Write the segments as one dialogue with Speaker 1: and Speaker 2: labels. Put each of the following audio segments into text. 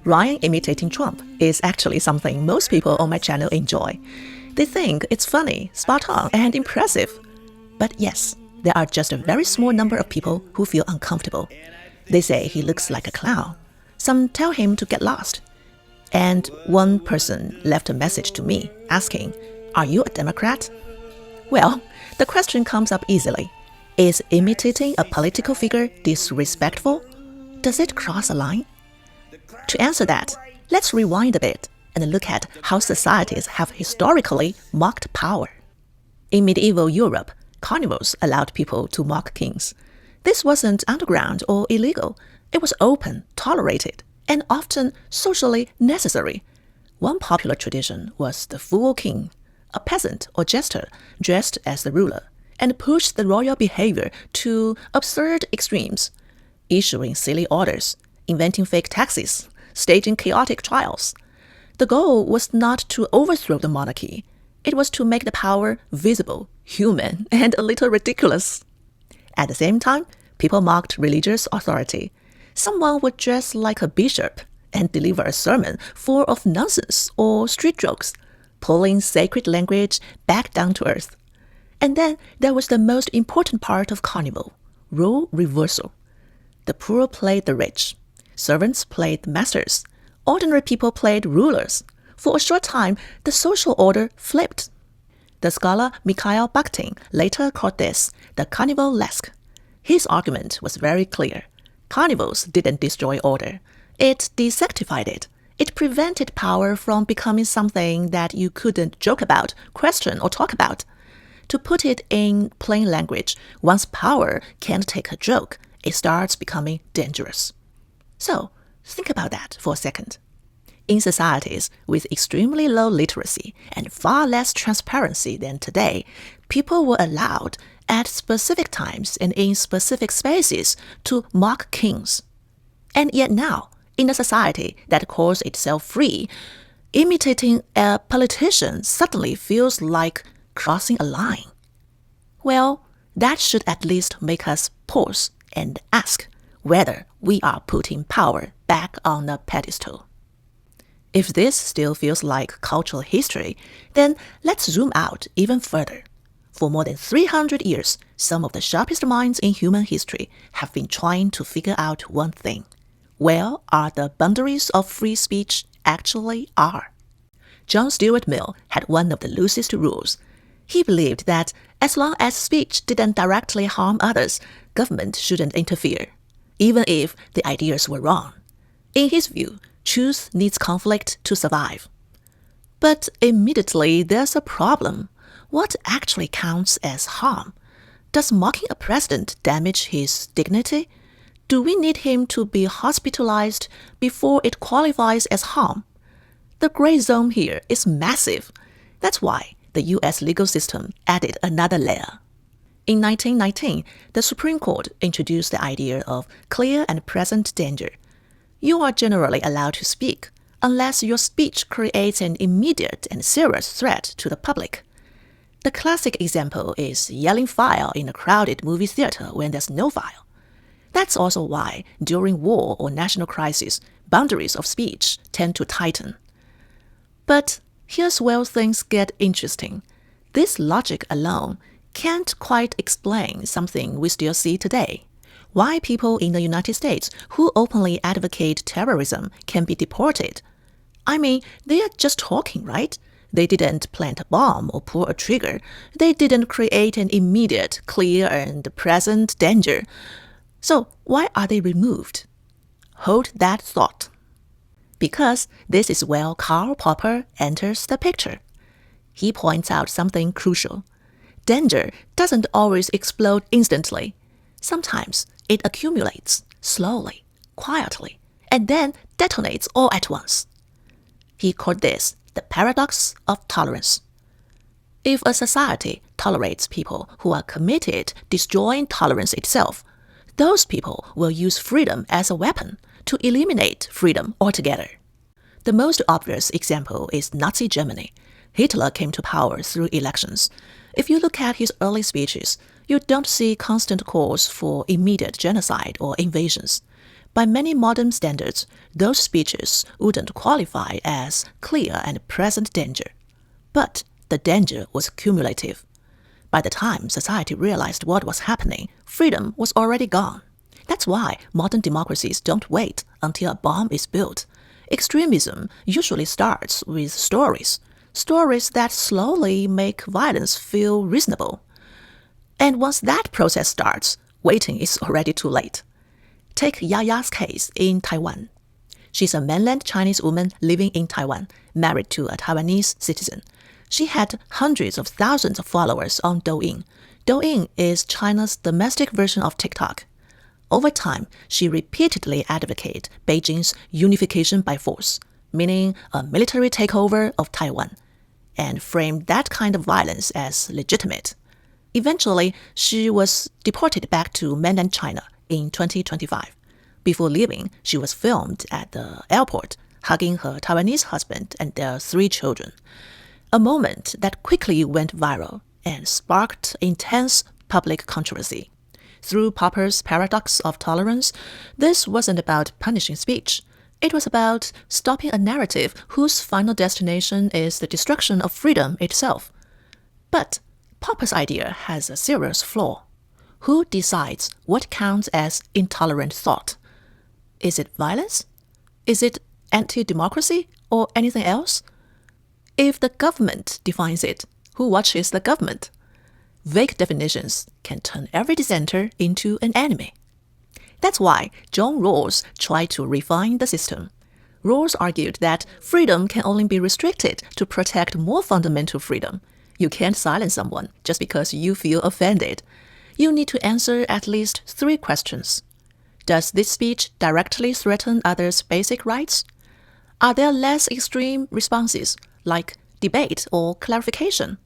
Speaker 1: Ryan imitating Trump is actually something most people on my channel enjoy. They think it's funny, spot on, and impressive. But yes, there are just a very small number of people who feel uncomfortable. They say he looks like a clown. Some tell him to get lost. And one person left a message to me asking, "Are you a Democrat?" Well, the question comes up easily. Is imitating a political figure disrespectful? Does it cross a line? To answer that, let's rewind a bit and look at how societies have historically mocked power. In medieval Europe, carnivals allowed people to mock kings. This wasn't underground or illegal. It was open, tolerated, and often socially necessary. One popular tradition was the fool king, a peasant or jester dressed as the ruler, and pushed the royal behavior to absurd extremes, issuing silly orders, inventing fake taxes, staging chaotic trials. The goal was not to overthrow the monarchy. It was to make the power visible, human, and a little ridiculous. At the same time, people mocked religious authority. Someone would dress like a bishop and deliver a sermon full of nonsense or street jokes, pulling sacred language back down to earth. And then there was the most important part of carnival, role reversal. The poor played the rich. Servants played the masters. Ordinary people played rulers. For a short time, the social order flipped. The scholar Mikhail Bakhtin later called this the carnivalesque. His argument was very clear. Carnivals didn't destroy order. It desanctified it. It prevented power from becoming something that you couldn't joke about, question, or talk about. To put it in plain language, once power can't take a joke, it starts becoming dangerous. So, think about that for a second. In societies with extremely low literacy and far less transparency than today, people were allowed at specific times and in specific spaces to mock kings. And yet now, in a society that calls itself free, imitating a politician suddenly feels like crossing a line. Well, that should at least make us pause and ask whether we are putting power back on a pedestal. If this still feels like cultural history, then let's zoom out even further. For more than 300 years, some of the sharpest minds in human history have been trying to figure out one thing. Where are the boundaries of free speech actually are? John Stuart Mill had one of the loosest rules. He believed that as long as speech didn't directly harm others, government shouldn't interfere, even if the ideas were wrong. In his view, truth needs conflict to survive. But immediately there's a problem. What actually counts as harm? Does mocking a president damage his dignity? Do we need him to be hospitalized before it qualifies as harm? The gray zone here is massive. That's why the U.S. legal system added another layer. In 1919, the Supreme Court introduced the idea of clear and present danger. You are generally allowed to speak, unless your speech creates an immediate and serious threat to the public. The classic example is yelling fire in a crowded movie theater when there's no fire. That's also why, during war or national crisis, boundaries of speech tend to tighten. But here's where things get interesting. This logic alone can't quite explain something we still see today. Why people in the United States who openly advocate terrorism can be deported. I mean, they are just talking, right? They didn't plant a bomb or pull a trigger. They didn't create an immediate, clear, and present danger. So why are they removed? Hold that thought. Because this is where Karl Popper enters the picture. He points out something crucial. Danger doesn't always explode instantly. Sometimes it accumulates slowly, quietly, and then detonates all at once. He called this the paradox of tolerance. If a society tolerates people who are committed destroying tolerance itself, those people will use freedom as a weapon to eliminate freedom altogether. The most obvious example is Nazi Germany. Hitler came to power through elections. If you look at his early speeches, you don't see constant calls for immediate genocide or invasions. By many modern standards, those speeches wouldn't qualify as clear and present danger. But the danger was cumulative. By the time society realized what was happening, freedom was already gone. That's why modern democracies don't wait until a bomb is built. Extremism usually starts with stories that slowly make violence feel reasonable. And once that process starts, waiting is already too late. Take Yaya's case in Taiwan. She's a mainland Chinese woman living in Taiwan, married to a Taiwanese citizen. She had hundreds of thousands of followers on Douyin. Douyin is China's domestic version of TikTok. Over time, she repeatedly advocated Beijing's unification by force, meaning a military takeover of Taiwan, and framed that kind of violence as legitimate. Eventually, she was deported back to mainland China in 2025. Before leaving, she was filmed at the airport, hugging her Taiwanese husband and their 3 children. A moment that quickly went viral and sparked intense public controversy. Through Popper's paradox of tolerance, this wasn't about punishing speech. It was about stopping a narrative whose final destination is the destruction of freedom itself. But Popper's idea has a serious flaw. Who decides what counts as intolerant thought? Is it violence? Is it anti-democracy or anything else? If the government defines it, who watches the government? Vague definitions can turn every dissenter into an enemy. That's why John Rawls tried to refine the system. Rawls argued that freedom can only be restricted to protect more fundamental freedom. You can't silence someone just because you feel offended. You need to answer at least 3 questions. Does this speech directly threaten others' basic rights? Are there less extreme responses, like debate or clarification?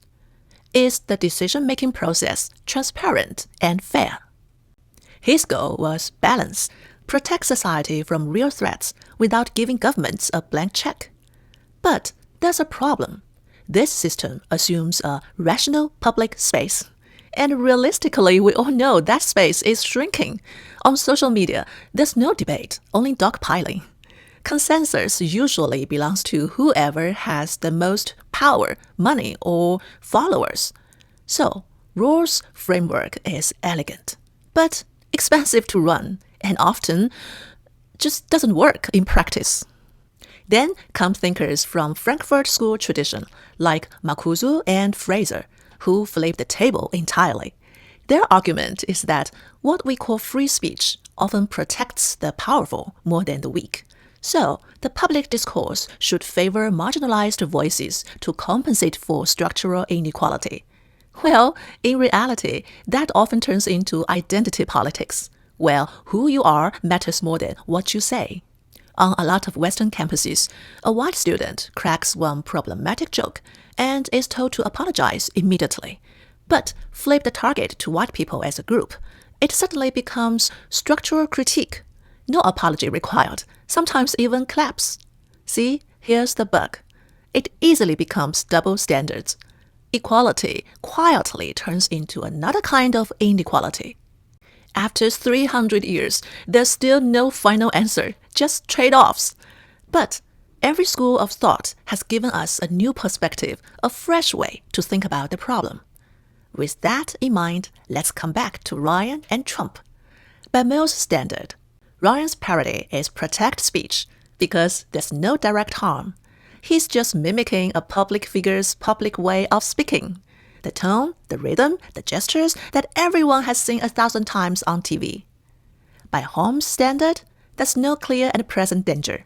Speaker 1: Is the decision-making process transparent and fair? His goal was balance, protect society from real threats without giving governments a blank check. But there's a problem. This system assumes a rational public space. And realistically, we all know that space is shrinking. On social media, there's no debate, only dogpiling. Consensus usually belongs to whoever has the most power, money, or followers. So, Rawls' framework is elegant, but expensive to run, and often just doesn't work in practice. Then come thinkers from Frankfurt School tradition, like Marcuse and Fraser, who flip the table entirely. Their argument is that what we call free speech often protects the powerful more than the weak. So, the public discourse should favor marginalized voices to compensate for structural inequality. Well, in reality, that often turns into identity politics, where who you are matters more than what you say. On a lot of Western campuses, a white student cracks one problematic joke and is told to apologize immediately. But flip the target to white people as a group, it suddenly becomes structural critique. No apology required, sometimes even claps. See, here's the bug. It easily becomes double standards. Equality quietly turns into another kind of inequality. After 300 years, there's still no final answer, just trade-offs. But every school of thought has given us a new perspective, a fresh way to think about the problem. With that in mind, let's come back to Ryan and Trump. By Mill's standard, Ryan's parody is protect speech because there's no direct harm. He's just mimicking a public figure's public way of speaking. The tone, the rhythm, the gestures that everyone has seen 1,000 times on TV. By Holmes' standard, there's no clear and present danger.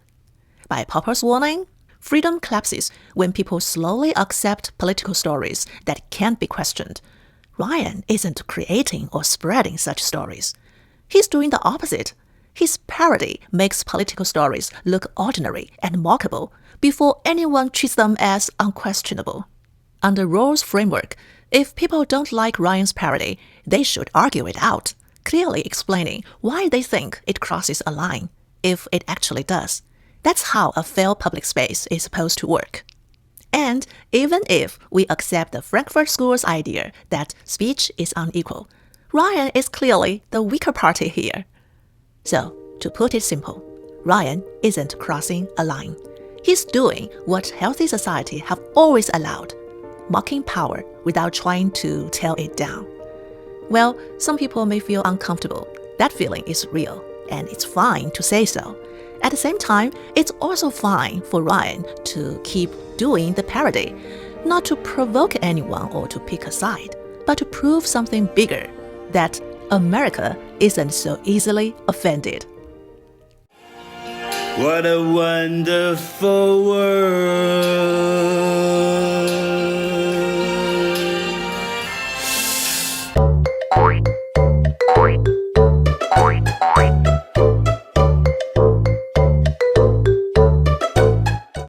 Speaker 1: By Popper's warning, freedom collapses when people slowly accept political stories that can't be questioned. Ryan isn't creating or spreading such stories. He's doing the opposite. His parody makes political stories look ordinary and mockable before anyone treats them as unquestionable. Under Rawls' framework, if people don't like Ryan's parody, they should argue it out, clearly explaining why they think it crosses a line, if it actually does. That's how a fair public space is supposed to work. And even if we accept the Frankfurt School's idea that speech is unequal, Ryan is clearly the weaker party here. So, To put it simple, Ryan isn't crossing a line. He's doing what healthy society have always allowed, mocking power without trying to tear it down. Well, some people may feel uncomfortable. That feeling is real, and it's fine to say so. At the same time, it's also fine for Ryan to keep doing the parody, not to provoke anyone or to pick a side, but to prove something bigger, that America isn't so easily offended.
Speaker 2: What a wonderful world.